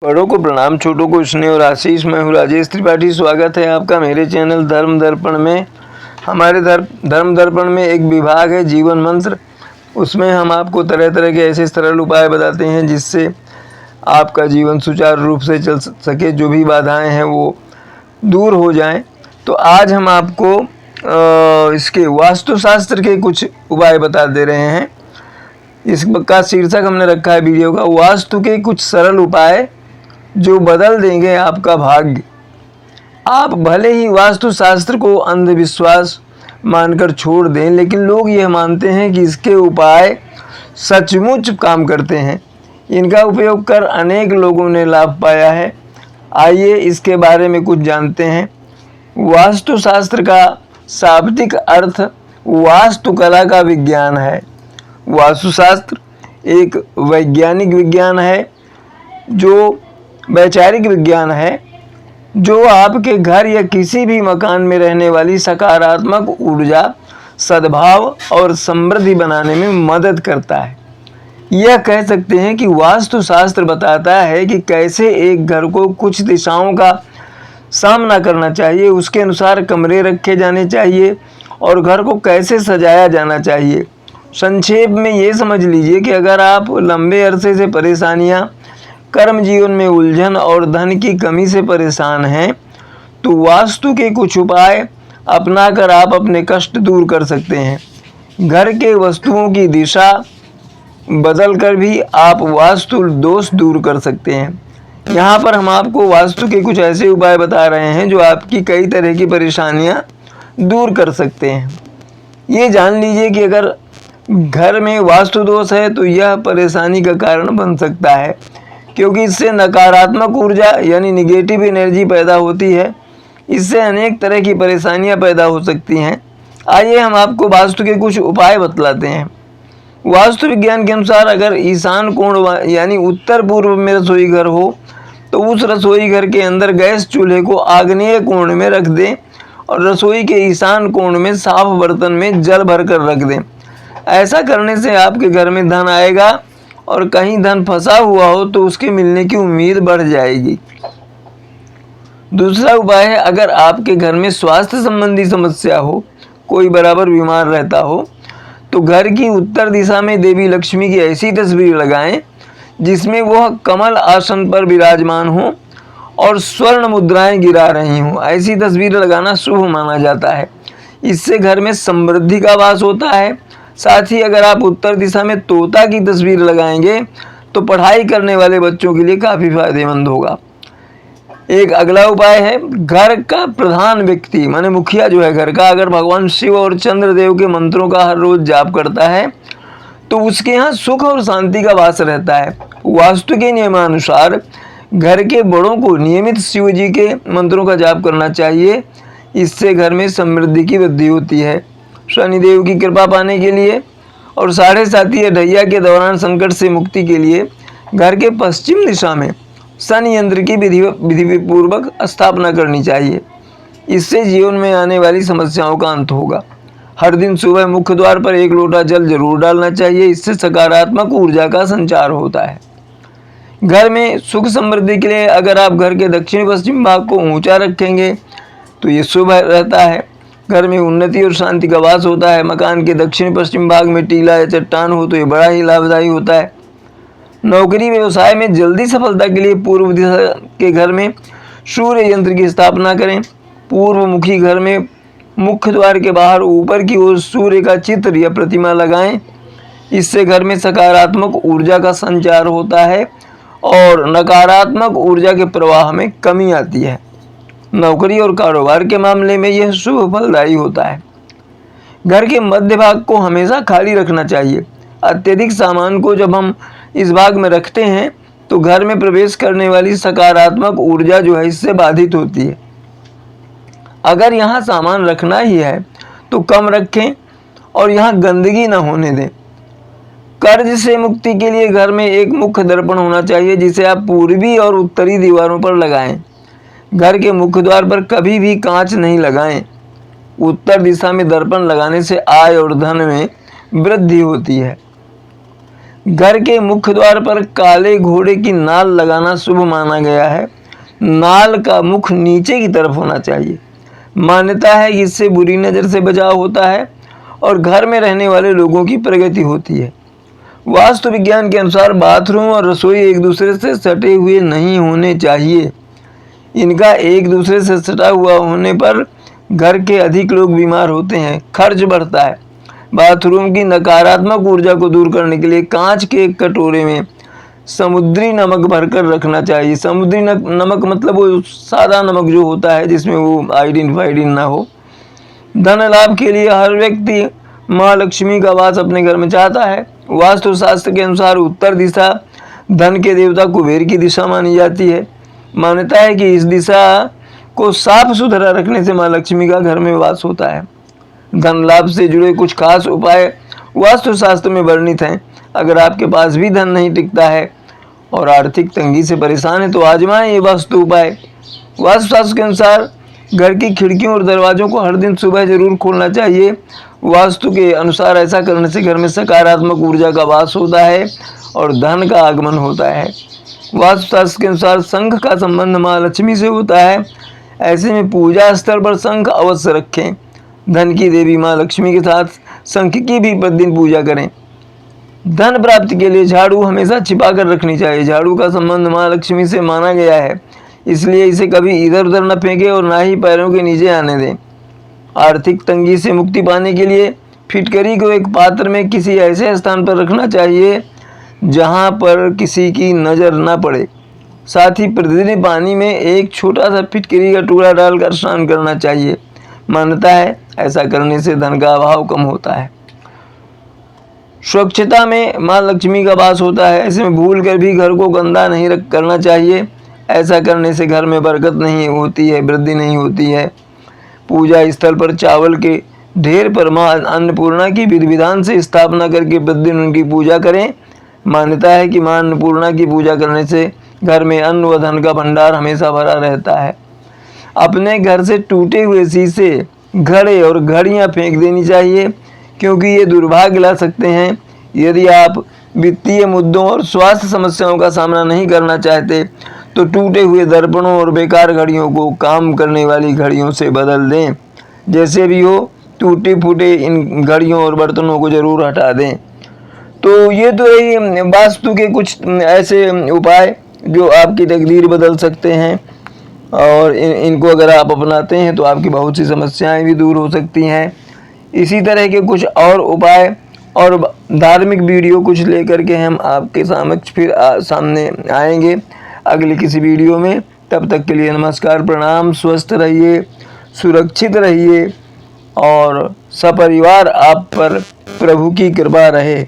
बड़ों को प्रणाम, छोटों को स्नेह और आशीष। मैं हूँ राजेश त्रिपाठी। स्वागत है आपका मेरे चैनल धर्म दर्पण में। हमारे धर्म दर्पण में एक विभाग है जीवन मंत्र। उसमें हम आपको तरह तरह के ऐसे सरल उपाय बताते हैं जिससे आपका जीवन सुचारू रूप से चल सके, जो भी बाधाएं हैं वो दूर हो जाएं। तो आज हम आपको इसके वास्तुशास्त्र के कुछ उपाय बता दे रहे हैं। इसका शीर्षक हमने रखा है वीडियो का, वास्तु के कुछ सरल उपाय जो बदल देंगे आपका भाग्य। आप भले ही वास्तुशास्त्र को अंधविश्वास मानकर छोड़ दें, लेकिन लोग यह मानते हैं कि इसके उपाय सचमुच काम करते हैं। इनका उपयोग कर अनेक लोगों ने लाभ पाया है। आइए इसके बारे में कुछ जानते हैं। वास्तुशास्त्र का शाब्दिक अर्थ वास्तुकला का विज्ञान है। वास्तुशास्त्र एक वैज्ञानिक विज्ञान है, जो वैचारिक विज्ञान है, जो आपके घर या किसी भी मकान में रहने वाली सकारात्मक ऊर्जा, सद्भाव और समृद्धि बनाने में मदद करता है। यह कह सकते हैं कि वास्तुशास्त्र बताता है कि कैसे एक घर को कुछ दिशाओं का सामना करना चाहिए, उसके अनुसार कमरे रखे जाने चाहिए और घर को कैसे सजाया जाना चाहिए। संक्षेप में ये समझ लीजिए कि अगर आप लंबे अरसे से परेशानियां, कर्म जीवन में उलझन और धन की कमी से परेशान हैं, तो वास्तु के कुछ उपाय अपनाकर आप अपने कष्ट दूर कर सकते हैं। घर के वस्तुओं की दिशा बदलकर भी आप वास्तु दोष दूर कर सकते हैं। यहाँ पर हम आपको वास्तु के कुछ ऐसे उपाय बता रहे हैं जो आपकी कई तरह की परेशानियाँ दूर कर सकते हैं। ये जान लीजिए कि अगर घर में वास्तु दोष है तो यह परेशानी का कारण बन सकता है, क्योंकि इससे नकारात्मक ऊर्जा यानी निगेटिव एनर्जी पैदा होती है। इससे अनेक तरह की परेशानियां पैदा हो सकती हैं। आइए हम आपको वास्तु के कुछ उपाय बतलाते हैं। वास्तु विज्ञान के अनुसार अगर ईशान कोण यानी उत्तर पूर्व में रसोई घर हो तो उस रसोई घर के अंदर गैस चूल्हे को आग्नेय कोण में रख दें और रसोई के ईशान कोण में साफ बर्तन में जल भरकर रख दें। ऐसा करने से आपके घर में धन आएगा और कहीं धन फंसा हुआ हो तो उसके मिलने की उम्मीद बढ़ जाएगी। दूसरा उपाय है, अगर आपके घर में स्वास्थ्य संबंधी समस्या हो, कोई बराबर बीमार रहता हो, तो घर की उत्तर दिशा में देवी लक्ष्मी की ऐसी तस्वीर लगाएं जिसमें वह कमल आसन पर विराजमान हो और स्वर्ण मुद्राएं गिरा रही हों। ऐसी तस्वीर लगाना शुभ माना जाता है। इससे घर में समृद्धि का वास होता है। साथ ही अगर आप उत्तर दिशा में तोता की तस्वीर लगाएंगे तो पढ़ाई करने वाले बच्चों के लिए काफ़ी फायदेमंद होगा। एक अगला उपाय है, घर का प्रधान व्यक्ति माने मुखिया जो है घर का, अगर भगवान शिव और चंद्रदेव के मंत्रों का हर रोज जाप करता है तो उसके यहाँ सुख और शांति का वास रहता है। वास्तु के नियमानुसार घर के बड़ों को नियमित शिव जी के मंत्रों का जाप करना चाहिए। इससे घर में समृद्धि की वृद्धि होती है। शनिदेव की कृपा पाने के लिए और 7.5 ढैया के दौरान संकट से मुक्ति के लिए घर के पश्चिम दिशा में शनि यंत्र की विधि पूर्वक स्थापना करनी चाहिए। इससे जीवन में आने वाली समस्याओं का अंत होगा। हर दिन सुबह मुख्य द्वार पर 1 लोटा जल जरूर डालना चाहिए। इससे सकारात्मक ऊर्जा का संचार होता है। घर में सुख समृद्धि के लिए अगर आप घर के दक्षिण पश्चिम भाग को ऊंचा रखेंगे तो ये शुभ रहता है। घर में उन्नति और शांति का वास होता है। मकान के दक्षिण पश्चिम भाग में टीला या चट्टान हो तो ये बड़ा ही लाभदायी होता है। नौकरी व्यवसाय में जल्दी सफलता के लिए पूर्व दिशा के घर में सूर्य यंत्र की स्थापना करें। पूर्व मुखी घर में मुख्य द्वार के बाहर ऊपर की ओर सूर्य का चित्र या प्रतिमा लगाएं। इससे घर में सकारात्मक ऊर्जा का संचार होता है और नकारात्मक ऊर्जा के प्रवाह में कमी आती है। नौकरी और कारोबार के मामले में यह शुभ फलदायी होता है। घर के मध्य भाग को हमेशा खाली रखना चाहिए। अत्यधिक सामान को जब हम इस भाग में रखते हैं तो घर में प्रवेश करने वाली सकारात्मक ऊर्जा जो है इससे बाधित होती है। अगर यहाँ सामान रखना ही है तो कम रखें और यहाँ गंदगी न होने दें। कर्ज से मुक्ति के लिए घर में एक मुख्य दर्पण होना चाहिए जिसे आप पूर्वी और उत्तरी दीवारों पर लगाएं। घर के मुख्य द्वार पर कभी भी कांच नहीं लगाएं। उत्तर दिशा में दर्पण लगाने से आय और धन में वृद्धि होती है। घर के मुख्य द्वार पर काले घोड़े की नाल लगाना शुभ माना गया है। नाल का मुख नीचे की तरफ होना चाहिए। मान्यता है कि इससे बुरी नज़र से बचाव होता है और घर में रहने वाले लोगों की प्रगति होती है। वास्तु विज्ञान के अनुसार बाथरूम और रसोई एक दूसरे से सटे हुए नहीं होने चाहिए। इनका एक दूसरे से सटा हुआ होने पर घर के अधिक लोग बीमार होते हैं, खर्च बढ़ता है। बाथरूम की नकारात्मक ऊर्जा को दूर करने के लिए कांच के एक कटोरे में समुद्री नमक भरकर रखना चाहिए। समुद्री नमक मतलब वो सादा नमक जो होता है जिसमें वो आयोडीन फाइडिन ना हो। धन लाभ के लिए हर व्यक्ति माँ लक्ष्मी का वास अपने घर में चाहता है। वास्तु शास्त्र के अनुसार उत्तर दिशा धन के देवता कुबेर की दिशा मानी जाती है। मान्यता है कि इस दिशा को साफ सुथरा रखने से माँ लक्ष्मी का घर में वास होता है। धन लाभ से जुड़े कुछ खास उपाय वास्तु शास्त्र में वर्णित हैं। अगर आपके पास भी धन नहीं टिकता है और आर्थिक तंगी से परेशान है तो आजमाएं ये वास्तु उपाय। वास्तु शास्त्र के अनुसार घर की खिड़कियों और दरवाजों को हर दिन सुबह जरूर खोलना चाहिए। वास्तु के अनुसार ऐसा करने से घर में सकारात्मक ऊर्जा का वास होता है और धन का आगमन होता है। वास्तु शास्त्र के अनुसार शंख का संबंध माँ लक्ष्मी से होता है। ऐसे में पूजा स्थल पर शंख अवश्य रखें। धन की देवी माँ लक्ष्मी के साथ शंख की भी प्रतिदिन पूजा करें। धन प्राप्ति के लिए झाड़ू हमेशा छिपा कर रखनी चाहिए। झाड़ू का संबंध माँ लक्ष्मी से माना गया है, इसलिए इसे कभी इधर उधर न फेंकें और ना ही पैरों के नीचे आने दें। आर्थिक तंगी से मुक्ति पाने के लिए फिटकरी को एक पात्र में किसी ऐसे स्थान पर रखना चाहिए जहां पर किसी की नज़र न पड़े। साथ ही प्रतिदिन पानी में एक छोटा सा फिटकरी का टुकड़ा डालकर स्नान करना चाहिए। मान्यता है ऐसा करने से धन का अभाव कम होता है। स्वच्छता में माँ लक्ष्मी का वास होता है। ऐसे में भूल कर भी घर को गंदा नहीं करना चाहिए। ऐसा करने से घर में बरकत नहीं होती है, वृद्धि नहीं होती है। पूजा स्थल पर चावल के ढेर पर माँ अन्नपूर्णा की विधि विधान से स्थापना करके प्रतिदिन उनकी पूजा करें। मान्यता है कि माँ अन्नपूर्णा की पूजा करने से घर में अन्न व धन का भंडार हमेशा भरा रहता है। अपने घर से टूटे हुए शीशे, घड़े और घड़ियाँ फेंक देनी चाहिए क्योंकि ये दुर्भाग्य ला सकते हैं। यदि आप वित्तीय मुद्दों और स्वास्थ्य समस्याओं का सामना नहीं करना चाहते तो टूटे हुए दर्पणों और बेकार घड़ियों को काम करने वाली घड़ियों से बदल दें। जैसे भी हो टूटे फूटे इन घड़ियों और बर्तनों को ज़रूर हटा दें। तो ये तो रही वास्तु के कुछ ऐसे उपाय जो आपकी तकदीर बदल सकते हैं और इनको अगर आप अपनाते हैं तो आपकी बहुत सी समस्याएं भी दूर हो सकती हैं। इसी तरह के कुछ और उपाय और धार्मिक वीडियो कुछ लेकर के हम आपके समक्ष फिर सामने आएंगे अगली किसी वीडियो में। तब तक के लिए नमस्कार, प्रणाम। स्वस्थ रहिए, सुरक्षित रहिए और सपरिवार आप पर प्रभु की कृपा रहे।